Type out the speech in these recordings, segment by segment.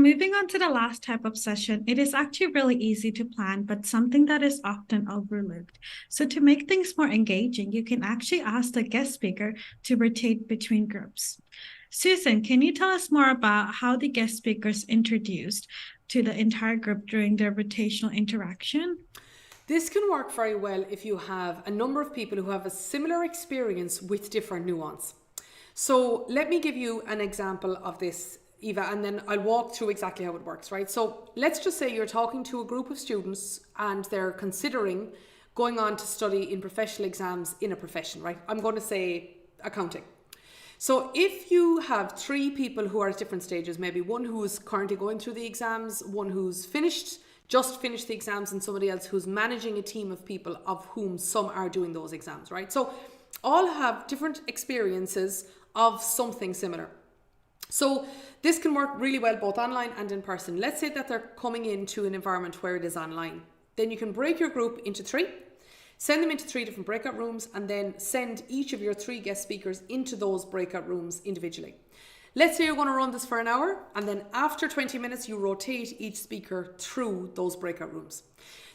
moving on to the last type of session, it is actually really easy to plan, but something that is often overlooked. So, to make things more engaging, you can actually ask the guest speaker to rotate between groups. Susan, can you tell us more about how the guest speakers introduced to the entire group during their rotational interaction? This can work very well if you have a number of people who have a similar experience with different nuance. So let me give you an example of this, Eva, and then I'll walk through exactly how it works, right? So let's just say you're talking to a group of students and they're considering going on to study in professional exams in a profession, right? I'm going to say accounting. So if you have three people who are at different stages, maybe one who's currently going through the exams, one who's just finished the exams, and somebody else who's managing a team of people of whom some are doing those exams, right? So all have different experiences of something similar. So this can work really well both online and in person. Let's say that they're coming into an environment where it is online. Then you can break your group into three, send them into three different breakout rooms, and then send each of your three guest speakers into those breakout rooms individually. Let's say you're going to run this for an hour, and then after 20 minutes, you rotate each speaker through those breakout rooms.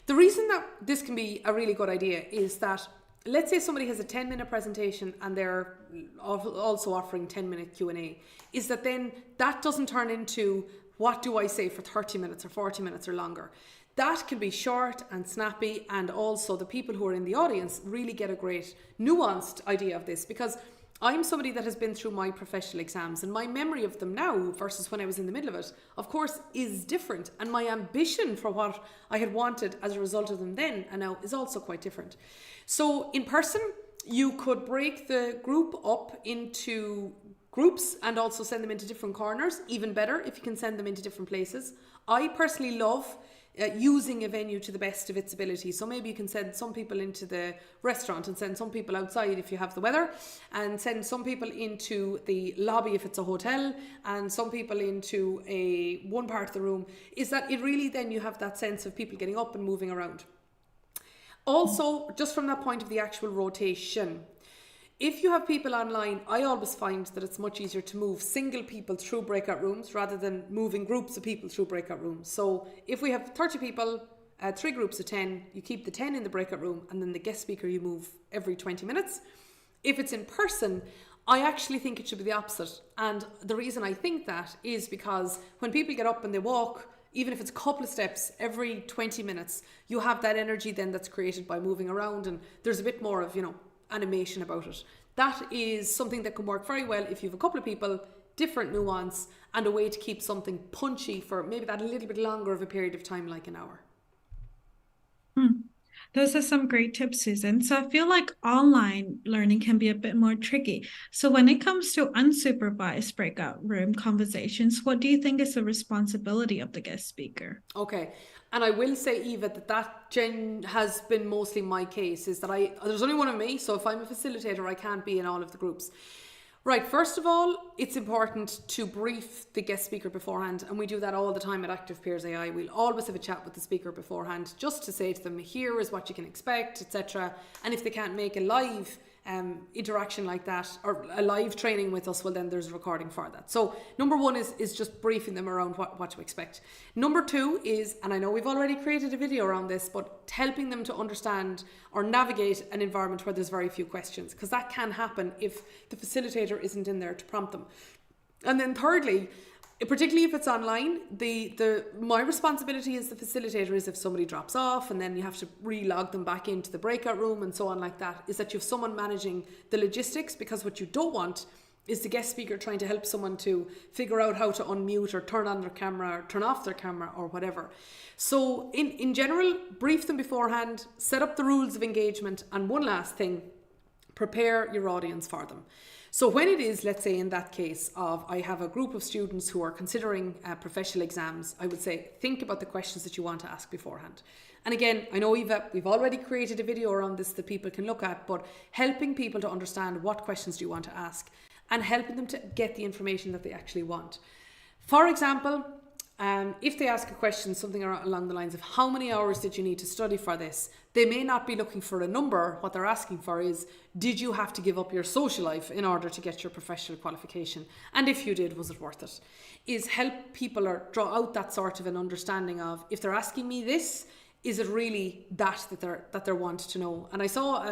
The reason that this can be a really good idea is that, let's say somebody has a 10-minute presentation and they're also offering 10-minute Q&A, is that then that doesn't turn into, what do I say for 30 minutes or 40 minutes or longer? That can be short and snappy, and also the people who are in the audience really get a great nuanced idea of this, because I'm somebody that has been through my professional exams, and my memory of them now versus when I was in the middle of it, of course, is different. And my ambition for what I had wanted as a result of them then and now is also quite different. So in person, you could break the group up into groups and also send them into different corners. Even better if you can send them into different places. I personally love using a venue to the best of its ability. So maybe you can send some people into the restaurant and send some people outside if you have the weather, and send some people into the lobby if it's a hotel, and some people into one part of the room. Is that it really then you have that sense of people getting up and moving around. Also, just from that point of the actual rotation, if you have people online, I always find that it's much easier to move single people through breakout rooms rather than moving groups of people through breakout rooms. So if we have 30 people, three groups of 10, you keep the 10 in the breakout room, and then the guest speaker you move every 20 minutes. If it's in person, I actually think it should be the opposite. And the reason I think that is because when people get up and they walk, even if it's a couple of steps every 20 minutes, you have that energy then that's created by moving around, and there's a bit more of, animation about it. That is something that can work very well if you have a couple of people, different nuance, and a way to keep something punchy for maybe that a little bit longer of a period of time, like an hour. Those are some great tips, Susan. So I feel like online learning can be a bit more tricky. So when it comes to unsupervised breakout room conversations, what do you think is the responsibility of the guest speaker? Okay. And I will say, Eva, that has been mostly my case, is that there's only one of me. So if I'm a facilitator, I can't be in all of the groups. Right, first of all, it's important to brief the guest speaker beforehand, and we do that all the time at Active Peers AI. We'll always have a chat with the speaker beforehand, just to say to them, here is what you can expect, etc. And if they can't make a live interaction like that, or a live training with us, well then there's a recording for that. So number one is just briefing them around what to expect. Number two is, and I know we've already created a video around this, but helping them to understand or navigate an environment where there's very few questions, because that can happen if the facilitator isn't in there to prompt them. And then thirdly, particularly if it's online, my responsibility as the facilitator is if somebody drops off and then you have to re-log them back into the breakout room and so on like that, is that you have someone managing the logistics, because what you don't want is the guest speaker trying to help someone to figure out how to unmute or turn on their camera or turn off their camera or whatever. So in general, brief them beforehand, set up the rules of engagement, and one last thing, prepare your audience for them. So when it is, let's say in that case of I have a group of students who are considering professional exams, I would say think about the questions that you want to ask beforehand. And again, I know Eva, we've already created a video around this that people can look at, but helping people to understand what questions do you want to ask and helping them to get the information that they actually want. For example, If they ask a question, something along the lines of how many hours did you need to study for this, they may not be looking for a number. What they're asking for is, did you have to give up your social life in order to get your professional qualification? And if you did, was it worth it? Is help people or draw out that sort of an understanding of, if they're asking me this, is it really that they want to know? And I saw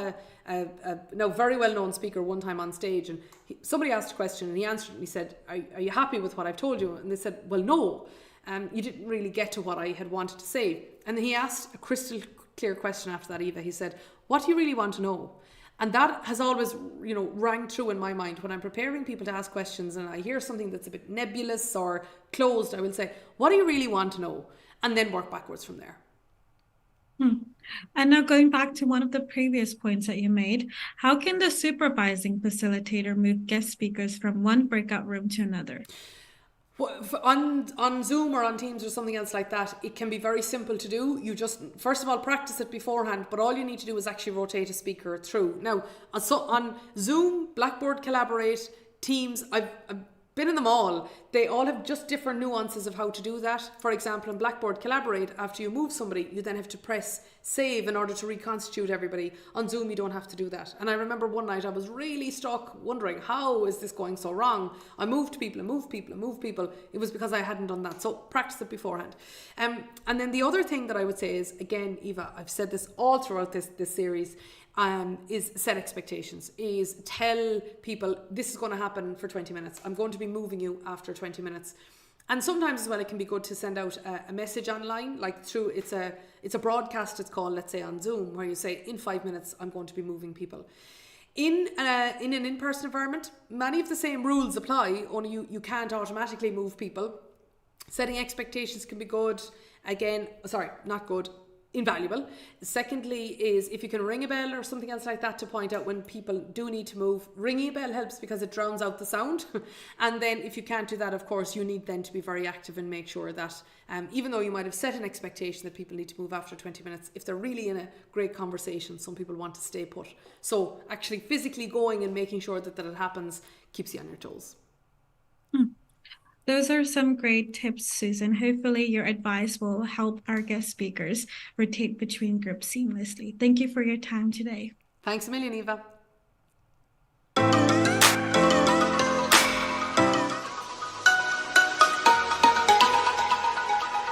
a now very well known speaker one time on stage, and somebody asked a question and he answered and he said, are you happy with what I've told you? And they said, well, no. You didn't really get to what I had wanted to say. And then he asked a crystal clear question after that, Eva. He said, what do you really want to know? And that has always, rang true in my mind. When I'm preparing people to ask questions and I hear something that's a bit nebulous or closed, I will say, what do you really want to know? And then work backwards from there. And now going back to one of the previous points that you made, how can the supervising facilitator move guest speakers from one breakout room to another? On Zoom or on Teams or something else like that, it can be very simple to do. You just, first of all, practice it beforehand, but all you need to do is actually rotate a speaker through. Now, on Zoom, Blackboard Collaborate, Teams, I've been in them all. They all have just different nuances of how to do that. For example, in Blackboard Collaborate, after you move somebody, you then have to press save in order to reconstitute everybody. On Zoom, you don't have to do that. And I remember one night I was really stuck wondering, how is this going so wrong? I moved people. It was because I hadn't done that. So practice it beforehand. And then the other thing that I would say is, again, Eva, I've said this all throughout this series, is set expectations, is tell people this is going to happen for 20 minutes. I'm going to be moving you after 20 minutes. And sometimes as well, it can be good to send out a message online, like through, it's a broadcast, it's called, let's say on Zoom, where you say in 5 minutes, I'm going to be moving people. In an in-person environment, many of the same rules apply, only you can't automatically move people. Setting expectations can be good. Again, sorry, not good. Invaluable. Secondly is if you can ring a bell or something else like that to point out when people do need to move. Ringing a bell helps because it drowns out the sound. And then if you can't do that, of course, you need then to be very active and make sure that even though you might have set an expectation that people need to move after 20 minutes, if they're really in a great conversation, some people want to stay put. So actually physically going and making sure that it happens keeps you on your toes. Those are some great tips, Susan. Hopefully your advice will help our guest speakers rotate between groups seamlessly. Thank you for your time today. Thanks a million, Eva.